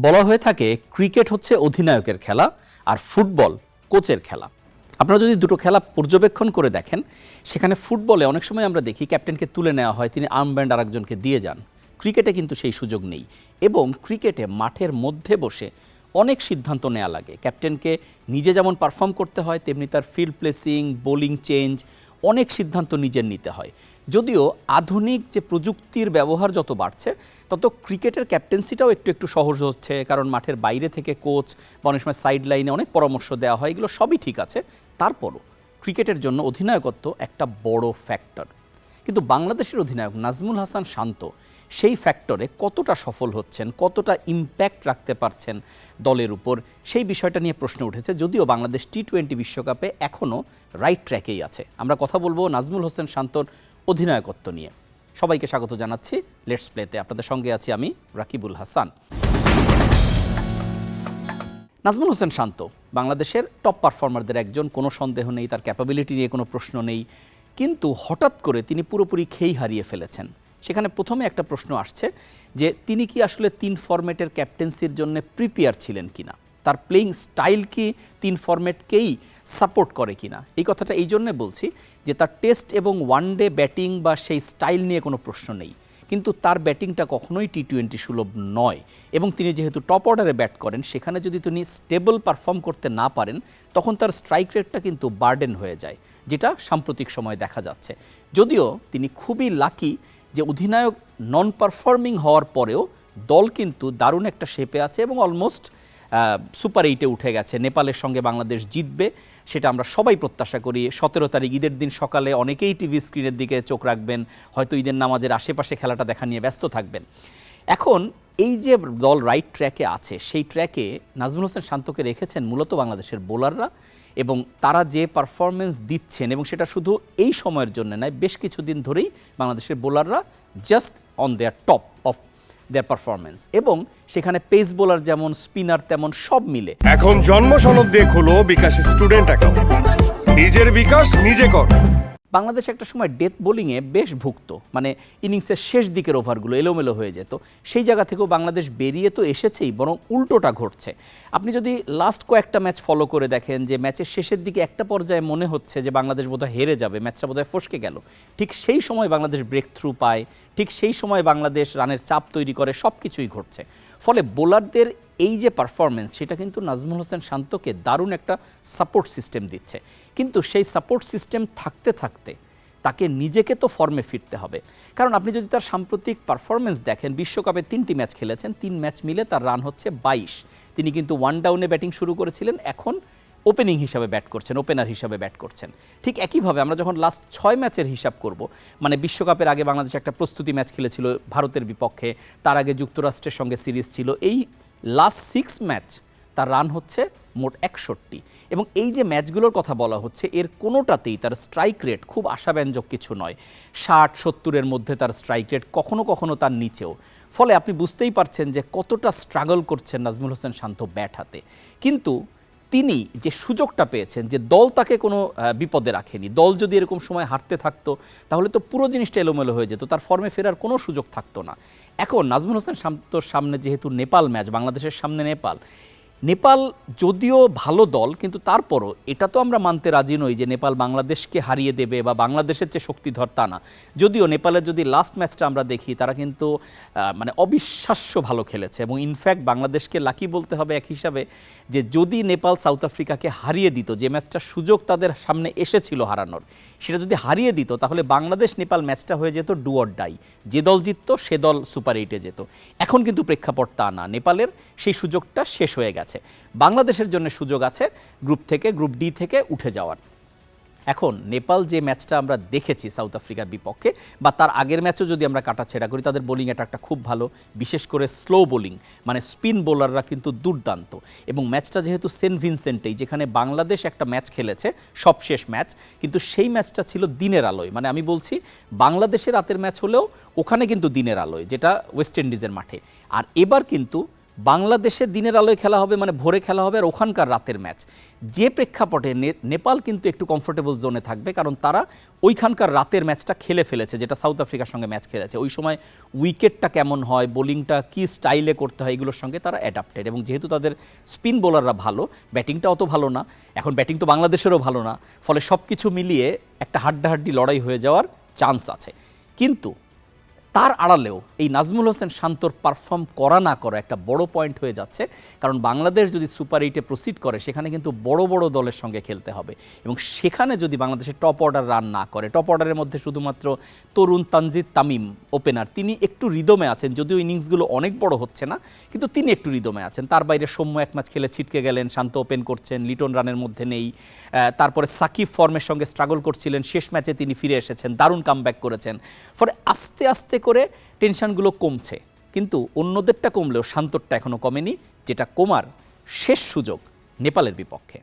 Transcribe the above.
বলা হয়ে থাকে ক্রিকেট হচ্ছে অধিনায়কের খেলা আর ফুটবল কোচের খেলা। আপনারা যদি দুটো খেলা পর্যবেক্ষণ করে দেখেন, সেখানে ফুটবলে অনেক সময় আমরা দেখি ক্যাপ্টেনকে তুলে নেওয়া হয়, তিনি আর্মব্যান্ড আরেকজনকে দিয়ে যান। ক্রিকেটে কিন্তু সেই সুযোগ নেই, এবং ক্রিকেটে মাঠের মধ্যে বসে অনেক সিদ্ধান্ত নেওয়া লাগে। ক্যাপ্টেনকে নিজে যেমন পারফর্ম করতে হয়, তেমনি তার ফিল্ড প্লেসিং, বোলিং চেঞ্জ, অনেক সিদ্ধান্ত নিজের নিতে হয়। যদিও আধুনিক যে প্রযুক্তির ব্যবহার যত বাড়ছে, তত ক্রিকেটের ক্যাপ্টেন্সিটাও একটু একটু সহজ হচ্ছে, কারণ মাঠের বাইরে থেকে কোচ বা অনেক সময় সাইড লাইনে অনেক পরামর্শ দেওয়া হয়। এগুলো সবই ঠিক আছে, তারপরও ক্রিকেটের জন্য অধিনায়কত্ব একটা বড় ফ্যাক্টর। কিন্তু বাংলাদেশের অধিনায়ক নাজমুল হাসান শান্ত সেই ফ্যাক্টরে কতটা সফল হচ্ছেন, কতটা ইম্প্যাক্ট রাখতে পারছেন দলের উপর, সেই বিষয়টা নিয়ে প্রশ্ন উঠেছে। যদিও বাংলাদেশ টি-20 বিশ্বকাপে এখনও রাইট ট্র্যাকেই আছে। আমরা কথা বলবো নাজমুল হোসেন শান্তর অধিনায়কত্ব নিয়ে। সবাইকে স্বাগত জানাচ্ছি লেটস প্লেতে। আপনাদের সঙ্গে আছি আমি রাকিবুল হাসান। নাজমুল হোসেন শান্ত বাংলাদেশের টপ পারফর্মারদের একজন, কোনো সন্দেহ নেই, তার ক্যাপাবিলিটি নিয়ে কোনো প্রশ্ন নেই। কিন্তু হঠাৎ করে তিনি পুরোপুরি খেই হারিয়ে ফেলেছেন। সেখানে প্রথমে একটা প্রশ্ন আসছে যে তিনি কি আসলে 3 ফরম্যাটের ক্যাপ্টেন্সির জন্য প্রিপেয়ার ছিলেন কিনা, তার প্লেইং স্টাইল কি 3 ফরম্যাটকেই সাপোর্ট করে কিনা। এই কথাটা এই জন্যে বলছি যে তার টেস্ট এবং ওয়ানডে ব্যাটিং বা সেই স্টাইল নিয়ে কোনো প্রশ্ন নেই, কিন্তু তার ব্যাটিংটা কখনোই টি-20 সুলভ নয়। এবং তিনি যেহেতু টপ অর্ডারে ব্যাট করেন, সেখানে যদি তিনি স্টেবল পারফর্ম করতে না পারেন, তখন তার স্ট্রাইক রেটটা কিন্তু বার্ডেন হয়ে যায়, যেটা সাম্প্রতিক সময় দেখা যাচ্ছে। যদিও তিনি খুবই লাকি যে অধিনায়ক নন পারফর্মিং হওয়ার পরেও দল কিন্তু দারুণ একটা শেপে আছে এবং অলমোস্ট সুপার 8-এ উঠে গেছে। নেপালের সঙ্গে বাংলাদেশ জিতবে, সেটা আমরা সবাই প্রত্যাশা করি। 17 তারিখ ঈদের দিন সকালে অনেকেই টিভি স্ক্রিনের দিকে চোখ রাখবেন, হয়তো ঈদের নামাজের আশেপাশে খেলাটা দেখা নিয়ে ব্যস্ত থাকবেন। এখন এই যে দল রাইট ট্র্যাকে আছে, সেই ট্র্যাকে নাজমুল হোসেন শান্তকে রেখেছেন মূলত বাংলাদেশের বোলাররা, এবং তারা যে পারফরমেন্স দিচ্ছেন, এবং সেটা শুধু এই সময়ের জন্য নয়, বেশ কিছুদিন ধরেই বাংলাদেশের বোলাররা just on their top of their performance. এবং সেখানে পেস বোলার যেমন, স্পিনার তেমন, সব মিলে এখন জন্ম সনদ দিয়ে খোলো বিকাশ স্টুডেন্ট অ্যাকাউন্ট। নিজের বিকাশ নিজে কর। বাংলাদেশ একটা সময় ডেথ বোলিংয়ে বেশ ভুগত, মানে ইনিংসের শেষ দিকের ওভারগুলো এলোমেলো হয়ে যেত। সেই জায়গা থেকেও বাংলাদেশ বেরিয়ে তো এসেছেই, বরং উল্টোটা ঘটছে। আপনি যদি লাস্ট কয়েকটা ম্যাচ ফলো করে দেখেন, যে ম্যাচের শেষের দিকে একটা পর্যায়ে মনে হচ্ছে যে বাংলাদেশ বোধহয় হেরে যাবে, ম্যাচটা বোধহয় ফসকে গেল, ঠিক সেই সময় বাংলাদেশ ব্রেক থ্রু পায়, ঠিক সেই সময় বাংলাদেশ রানের চাপ তৈরি করে, সব কিছুই ঘটছে। ফলে বোলারদের এই যে পারফরমেন্স, সেটা কিন্তু নাজমুল হোসেন শান্তকে দারুণ একটা সাপোর্ট সিস্টেম দিচ্ছে। কিন্তু সেই সাপোর্ট সিস্টেম থাকতে থাকতে তাকে নিজেকে তো ফর্মে ফিরতে হবে। কারণ আপনি যদি তার সাম্প্রতিক পারফরমেন্স দেখেন, বিশ্বকাপে 3টি ম্যাচ খেলেছেন, 3 ম্যাচ মিলে তার রান হচ্ছে 22। তিনি কিন্তু 1 ডাউনে ব্যাটিং শুরু করেছিলেন, এখন ওপেনিং হিসাবে ব্যাট করছেন, ওপেনার হিসাবে ব্যাট করছেন। ঠিক একইভাবে আমরা যখন লাস্ট 6 ম্যাচের হিসাব করব, মানে বিশ্বকাপের আগে বাংলাদেশ একটা প্রস্তুতি ম্যাচ খেলেছিল ভারতের বিপক্ষে, তার আগে যুক্তরাষ্ট্রের সঙ্গে সিরিজ ছিল, এই লাস্ট 6 ম্যাচ তার রান হচ্ছে মোট 61। এবং এই যে ম্যাচগুলোর কথা বলা হচ্ছে, এর কোনোটাতেই তার স্ট্রাইক রেট খুব আশাব্যঞ্জক কিছু নয়। 60-70-এর মধ্যে তার স্ট্রাইক রেট, কখনো কখনো তার নিচেও। ফলে আপনি বুঝতেই পারছেন যে কতটা স্ট্রাগল করছেন নাজমুল হোসেন শান্ত ব্যাট হাতে। কিন্তু তিনি যে সুযোগটা পেয়েছেন, যে দল তাকে কোনো বিপদে রাখেনি, দল যদি এরকম সময় হারতে থাকতো, তাহলে তো পুরো জিনিসটা এলোমেলো হয়ে যেত, তার ফর্মে ফেরার কোনো সুযোগ থাকতো না। এখন নাজমুল হোসেন শান্তর সামনে যেহেতু নেপাল ম্যাচ, বাংলাদেশের সামনে নেপাল যদিও ভালো দল, কিন্তু তারপরও এটা তো আমরা মানতে রাজি নই যে নেপাল বাংলাদেশকে হারিয়ে দেবে বা বাংলাদেশের চেয়ে শক্তিধর, তা না। যদিও নেপালের যদি লাস্ট ম্যাচটা আমরা দেখি, তারা কিন্তু মানে অবিশ্বাস্য ভালো খেলেছে, এবং ইনফ্যাক্ট বাংলাদেশকে লাকি বলতে হবে এক হিসাবে, যে যদি নেপাল সাউথ আফ্রিকাকে হারিয়ে দিত, যে ম্যাচটা সুযোগ তাদের সামনে এসেছিল হারানোর, সেটা যদি হারিয়ে দিত, তাহলে বাংলাদেশ নেপাল ম্যাচটা হয়ে যেত ডু অর ডাই, যে দল জিততো সে দল সুপার 8-এ যেত। এখন কিন্তু প্রেক্ষাপট তা না, নেপালের সেই সুযোগটা শেষ হয়ে গেছে। বাংলাদেশের জন্য সুযোগ আছে গ্রুপ থেকে, গ্রুপ ডি থেকে উঠে যাওয়ার। এখন নেপাল যে ম্যাচটা আমরা দেখেছি সাউথ আফ্রিকার বিপক্ষে, বা তার আগের ম্যাচও যদি আমরা কাটাছেড়া করি, তাদের বোলিং অ্যাটাকটা খুব ভালো, বিশেষ করে স্লো বোলিং, মানে স্পিন বোলাররা কিন্তু দুর্দান্ত। এবং ম্যাচটা যেহেতু সেন্ট ভিনসেন্টেই, যেখানে বাংলাদেশ একটা ম্যাচ খেলেছে, সবশেষ ম্যাচ, কিন্তু সেই ম্যাচটা ছিল দিনের আলোয়, মানে আমি বলছি বাংলাদেশের রাতের ম্যাচ হলেও ওখানে কিন্তু দিনের আলোয়, যেটা ওয়েস্ট ইন্ডিজের মাঠে। আর এবার কিন্তু বাংলাদেশে দিনের আলোয় খেলা হবে, মানে ভোরে খেলা হবে, আর ওখানকার রাতের ম্যাচ। যে প্রেক্ষাপটে নেপাল কিন্তু একটু কমফোর্টেবল জোনে থাকবে, কারণ তারা ওইখানকার রাতের ম্যাচটা খেলে ফেলেছে, যেটা সাউথ আফ্রিকার সঙ্গে ম্যাচ খেলেছে। ওই সময় উইকেটটা কেমন হয়, বোলিংটা কী স্টাইলে করতে হয়, এগুলোর সঙ্গে তারা অ্যাডাপ্টেড। এবং যেহেতু তাদের স্পিন বোলাররা ভালো, ব্যাটিংটা অত ভালো না, এখন ব্যাটিং তো বাংলাদেশেরও ভালো না, ফলে সব কিছু মিলিয়ে একটা হাড্ডাহাড্ডি লড়াই হয়ে যাওয়ার চান্স আছে। কিন্তু তার আড়ালেও এই নাজমুল হোসেন শান্তর পারফর্ম করা না করা একটা বড় পয়েন্ট হয়ে যাচ্ছে, কারণ বাংলাদেশ যদি সুপার 8-এ প্রসিড করে সেখানে কিন্তু বড় বড় দলের সঙ্গে খেলতে হবে, এবং সেখানে যদি বাংলাদেশের টপ অর্ডার রান না করে, টপ অর্ডারের মধ্যে শুধুমাত্র তরুণ তানজিদ তামিম ওপেনার, তিনি একটু রিদমে আছেন, যদিও ইনিংসগুলো অনেক বড় হচ্ছে না, কিন্তু তিনি একটু রিদমে আছেন। তার বাইরে সৌম্য এক ম্যাচ খেলে ছিটকে গেলেন, শান্ত ওপেন করছেন, লিটন রানের মধ্যে নেই। তারপরে সাকিব ফর্মের সঙ্গে স্ট্রাগল করছিলেন, শেষ ম্যাচে তিনি ফিরে এসেছেন, দারুণ কামব্যাক করেছেন। ফলে আস্তে আস্তে করে টেনশনগুলো কমছে, কিন্তু অন্যদেরটা কমলেও শান্তরটা এখনো কমেনি, যেটা কমার শেষ সুযোগ নেপালের বিপক্ষে।